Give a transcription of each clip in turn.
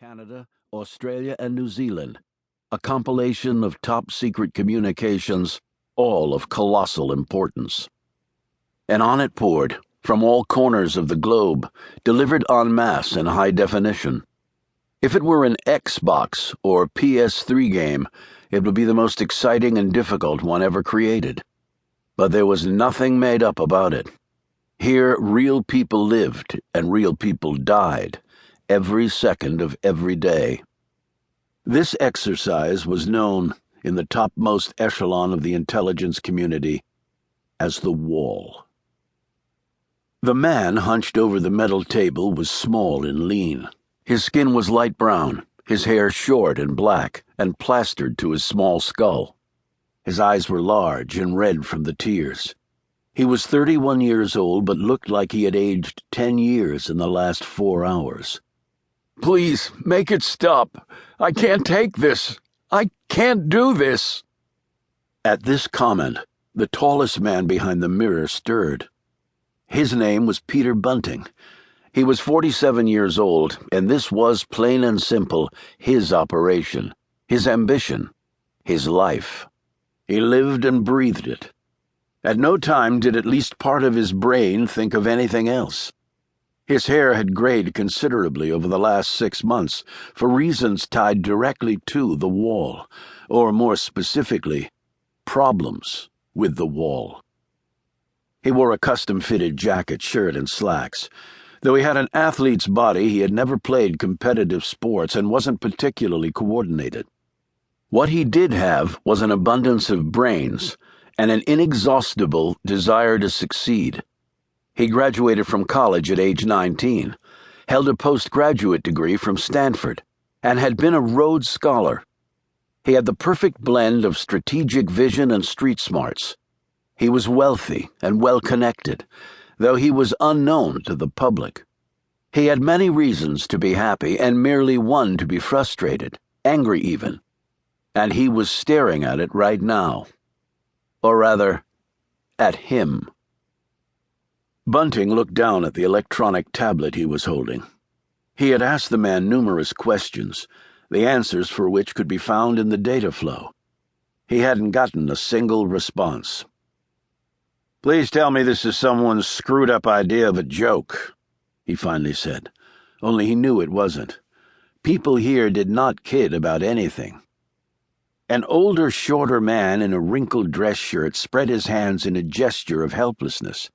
Canada, Australia, and New Zealand, a compilation of top-secret communications, all of colossal importance. And on it poured, from all corners of the globe, delivered en masse in high definition. If it were an Xbox or PS3 game, it would be the most exciting and difficult one ever created. But there was nothing made up about it. Here, real people lived and real people died, every second of every day. This exercise was known, in the topmost echelon of the intelligence community, as the Wall. The man hunched over the metal table was small and lean. His skin was light brown, his hair short and black, and plastered to his small skull. His eyes were large and red from the tears. He was 31 years old, but looked like he had aged 10 years in the last 4 hours. "Please, make it stop. I can't take this. I can't do this." At this comment, the tallest man behind the mirror stirred. His name was Peter Bunting. He was 47 years old, and this was, plain and simple, his operation, his ambition, his life. He lived and breathed it. At no time did at least part of his brain think of anything else. His hair had grayed considerably over the last 6 months for reasons tied directly to the Wall, or more specifically, problems with the Wall. He wore a custom-fitted jacket, shirt, and slacks. Though he had an athlete's body, he had never played competitive sports and wasn't particularly coordinated. What he did have was an abundance of brains and an inexhaustible desire to succeed. He graduated from college at age 19, held a postgraduate degree from Stanford, and had been a Rhodes Scholar. He had the perfect blend of strategic vision and street smarts. He was wealthy and well-connected, though he was unknown to the public. He had many reasons to be happy and merely one to be frustrated, angry even. And he was staring at it right now. Or rather, at him. Bunting looked down at the electronic tablet he was holding. He had asked the man numerous questions, the answers for which could be found in the data flow. He hadn't gotten a single response. "Please tell me this is someone's screwed-up idea of a joke," he finally said, only he knew it wasn't. People here did not kid about anything. An older, shorter man in a wrinkled dress shirt spread his hands in a gesture of helplessness.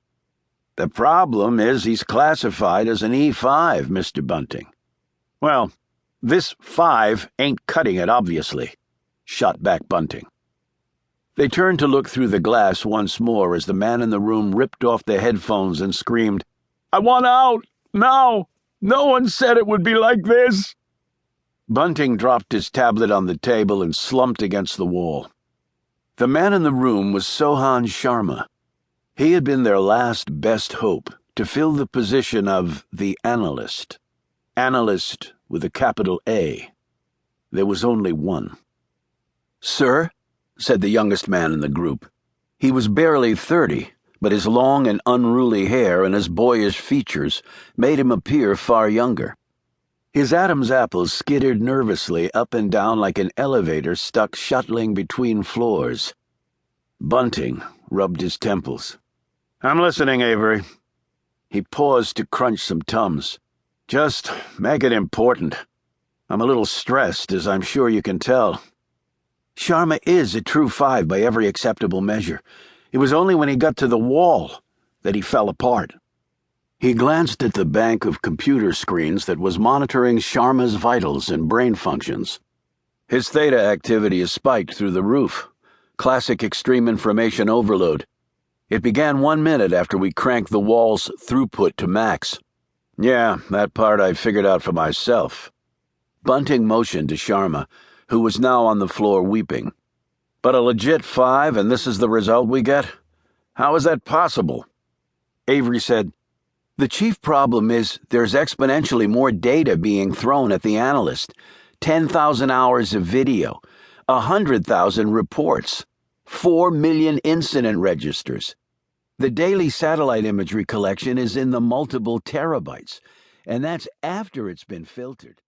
"The problem is he's classified as an E5, Mr. Bunting." "Well, this 5 ain't cutting it, obviously," shot back Bunting. They turned to look through the glass once more as the man in the room ripped off the headphones and screamed, "I want out! Now! No one said it would be like this!" Bunting dropped his tablet on the table and slumped against the wall. The man in the room was Sohan Sharma. He had been their last best hope to fill the position of the analyst. Analyst with a capital A. There was only one. "Sir?" said the youngest man in the group. He was barely 30, but his long and unruly hair and his boyish features made him appear far younger. His Adam's apple skittered nervously up and down like an elevator stuck shuttling between floors. Bunting rubbed his temples. "I'm listening, Avery." He paused to crunch some Tums. "Just make it important. I'm a little stressed, as I'm sure you can tell." "Sharma is a true 5 by every acceptable measure. It was only when he got to the Wall that he fell apart." He glanced at the bank of computer screens that was monitoring Sharma's vitals and brain functions. "His theta activity is spiked through the roof. Classic extreme information overload. It began 1 minute after we cranked the Wall's throughput to max." "Yeah, that part I figured out for myself." Bunting motioned to Sharma, who was now on the floor weeping. "But a legit 5, and this is the result we get? How is that possible?" Avery said, "The chief problem is there's exponentially more data being thrown at the analyst. 10,000 hours of video, 100,000 reports, 4 million incident registers. The daily satellite imagery collection is in the multiple terabytes, and that's after it's been filtered."